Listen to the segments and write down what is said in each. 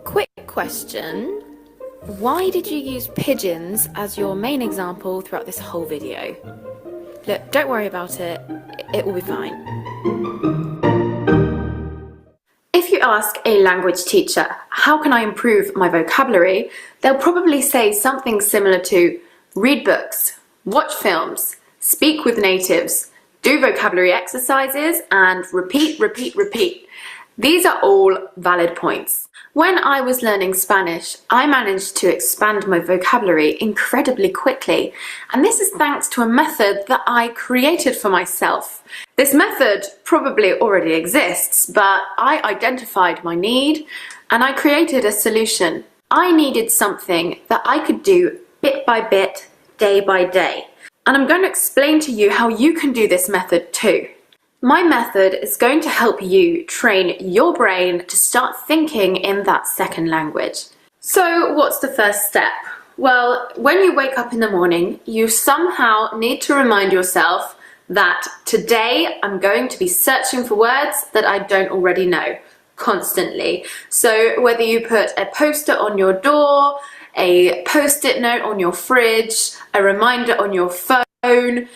Quick question. Why did you use pigeons as your main example throughout this whole video? Look, don't worry about it. It will be fine. If you ask a language teacher, how can I improve my vocabulary? They'll probably say something similar to read books, watch films, speak with natives, do vocabulary exercises, and repeat, repeat, repeat. These are all valid points. When I was learning Spanish, I managed to expand my vocabulary incredibly quickly, and this is thanks to a method that I created for myself. This method probably already exists, but I identified my need and I created a solution. I needed something that I could do bit by bit, day by day, and I'm going to explain to you how you can do this method too. My method is going to help you train your brain to start thinking in that second language. So what's the first step? Well, when you wake up in the morning, you somehow need to remind yourself that today I'm going to be searching for words that I don't already know, constantly. So whether you put a poster on your door, a post-it note on your fridge, a reminder on your phone,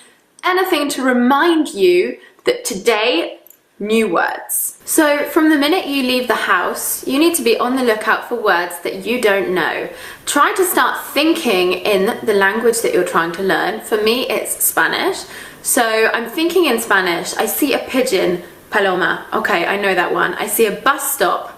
anything to remind you that today, new words. So from the minute you leave the house, you need to be on the lookout for words that you don't know. Try to start thinking in the language that you're trying to learn. For me, it's Spanish. So I'm thinking in Spanish. I see a pigeon, paloma. Okay, I know that one. I see a bus stop.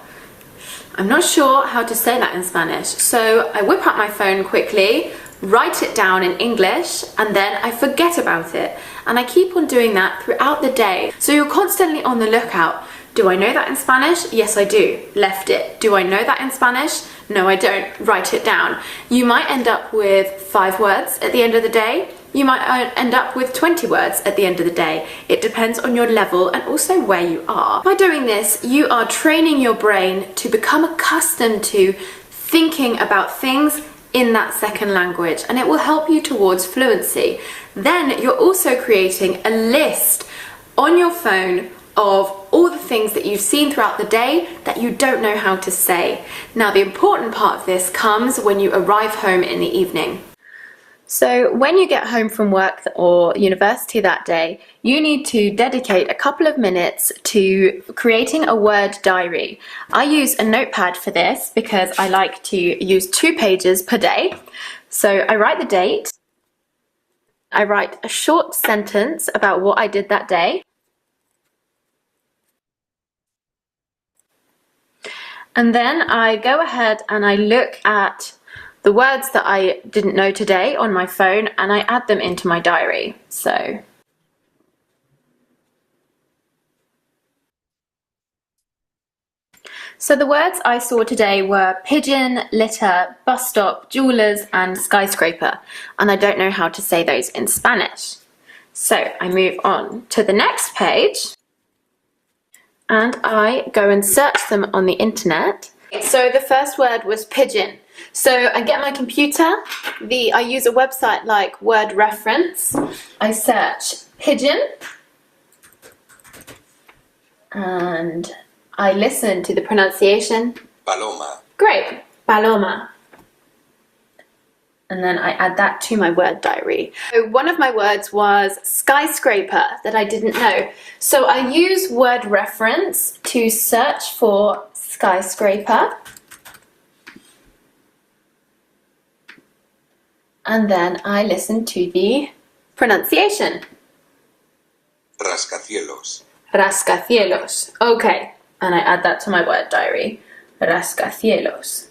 I'm not sure how to say that in Spanish. So I whip out my phone quickly, write it down in English, and then I forget about it. And I keep on doing that throughout the day. So you're constantly on the lookout. Do I know that in Spanish? Yes, I do. Left it. Do I know that in Spanish? No, I don't. Write it down. You might end up with 5 words at the end of the day. You might end up with 20 words at the end of the day. It depends on your level and also where you are. By doing this, you are training your brain to become accustomed to thinking about things in that second language, and it will help you towards fluency. Then you're also creating a list on your phone of all the things that you've seen throughout the day that you don't know how to say. Now, the important part of this comes when you arrive home in the evening. So when you get home from work or university that day, you need to dedicate a couple of minutes to creating a word diary. I use a notepad for this because I like to use 2 pages per day. So I write the date, I write a short sentence about what I did that day, and then I go ahead and I look at the words that I didn't know today on my phone and I add them into my diary. So the words I saw today were pigeon, litter, bus stop, jewelers, and skyscraper. And I don't know how to say those in Spanish. So I move on to the next page and I go and search them on the internet. So the first word was pigeon. So I get my computer, I use a website like Word Reference. I search pigeon and I listen to the pronunciation. Paloma. Great, paloma. And then I add that to my word diary. So one of my words was skyscraper that I didn't know. So I use Word Reference to search for skyscraper. And then I listen to the pronunciation. Rascacielos. Rascacielos. Okay. And I add that to my word diary. Rascacielos.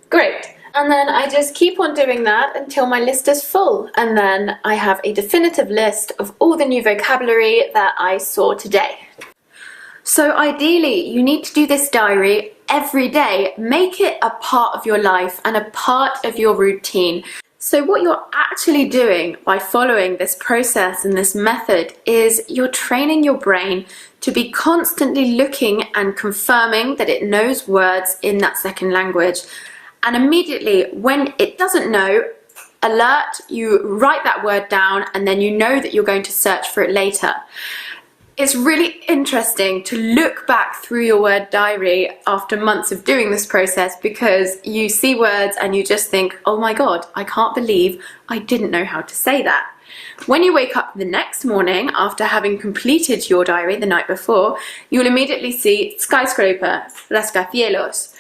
Great. And then I just keep on doing that until my list is full. And then I have a definitive list of all the new vocabulary that I saw today. So ideally, you need to do this diary every day. Make it a part of your life and a part of your routine. So what you're actually doing by following this process and this method is you're training your brain to be constantly looking and confirming that it knows words in that second language. And immediately when it doesn't know, alert, you write that word down and then you know that you're going to search for it later. It's really interesting to look back through your word diary after months of doing this process because you see words and you just think, oh my God, I can't believe I didn't know how to say that. When you wake up the next morning after having completed your diary the night before, you'll immediately see skyscraper, rascacielos,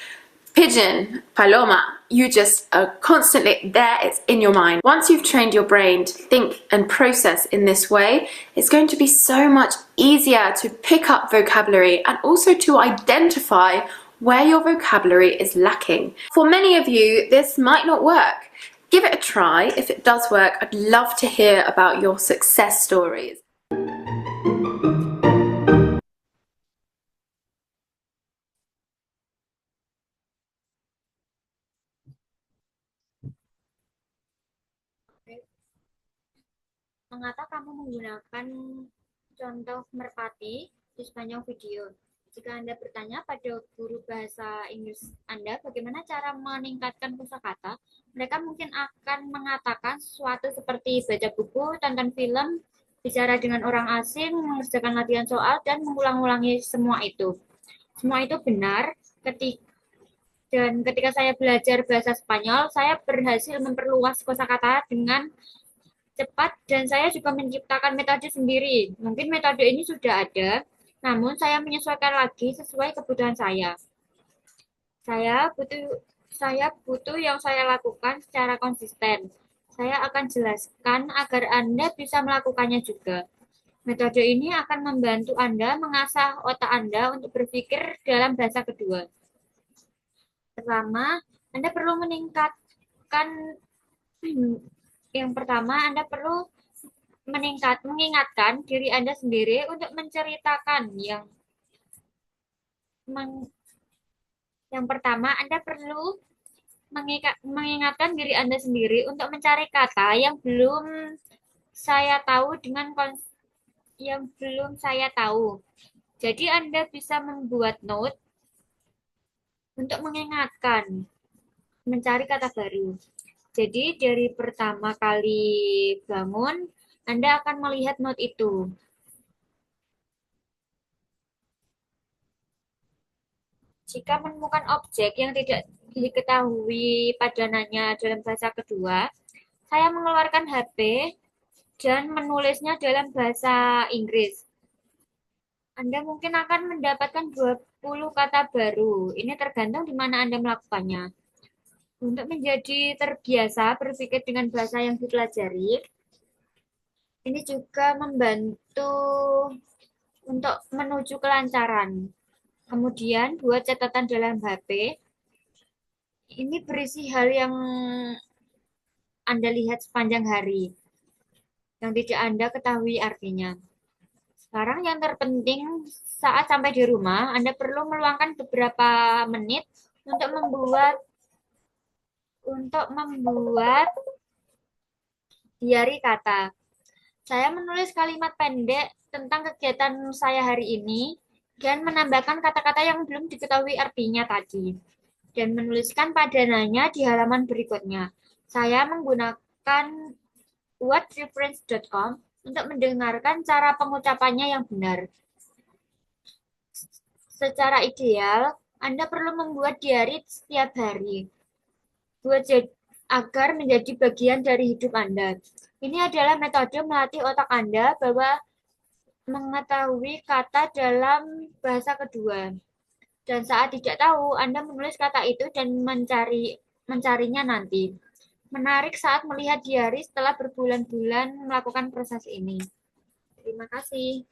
pigeon, paloma. You just are constantly there, it's in your mind. Once you've trained your brain to think and process in this way, it's going to be so much easier to pick up vocabulary and also to identify where your vocabulary is lacking. For many of you, this might not work. Give it a try. If it does work, I'd love to hear about your success stories. Mengapa kamu menggunakan contoh merpati di sepanjang video? Jika Anda bertanya pada guru bahasa Inggris Anda bagaimana cara meningkatkan kosakata, mereka mungkin akan mengatakan sesuatu seperti baca buku, tonton film, bicara dengan orang asing, mengerjakan latihan soal, dan mengulang-ulangi semua itu. Semua itu benar, dan ketika saya belajar bahasa Spanyol, saya berhasil memperluas kosakata dengan cepat dan saya juga menciptakan metode sendiri. Mungkin metode ini sudah ada, namun saya menyesuaikan lagi sesuai kebutuhan saya. Saya butuh yang saya lakukan secara konsisten. Saya akan jelaskan agar Anda bisa melakukannya juga. Metode ini akan membantu Anda mengasah otak Anda untuk berpikir dalam bahasa kedua. Pertama, Anda perlu mengingatkan diri Anda sendiri untuk menceritakan yang pertama, Anda perlu mengingatkan diri Anda sendiri untuk mencari kata yang belum saya tahu. Jadi Anda bisa membuat note untuk mengingatkan, mencari kata baru. Jadi dari pertama kali bangun, Anda akan melihat note itu. Jika menemukan objek yang tidak diketahui padanannya dalam bahasa kedua, saya mengeluarkan HP dan menulisnya dalam bahasa Inggris. Anda mungkin akan mendapatkan 20 kata baru. Ini tergantung di mana Anda melakukannya. Untuk menjadi terbiasa berpikir dengan bahasa yang dipelajari, ini juga membantu untuk menuju kelancaran. Kemudian buat catatan dalam HP. Ini berisi hal yang Anda lihat sepanjang hari, yang tidak Anda ketahui artinya. Sekarang yang terpenting saat sampai di rumah, Anda perlu meluangkan beberapa menit untuk membuat diari kata. Saya menulis kalimat pendek tentang kegiatan saya hari ini dan menambahkan kata-kata yang belum diketahui artinya tadi dan menuliskan padanannya di halaman berikutnya. Saya menggunakan wordreference.com untuk mendengarkan cara pengucapannya yang benar. Secara ideal, Anda perlu membuat diari setiap hari agar menjadi bagian dari hidup Anda. Ini adalah metode melatih otak Anda bahwa mengetahui kata dalam bahasa kedua. Dan saat tidak tahu, Anda menulis kata itu dan mencarinya nanti. Menarik saat melihat diari setelah berbulan-bulan melakukan proses ini. Terima kasih.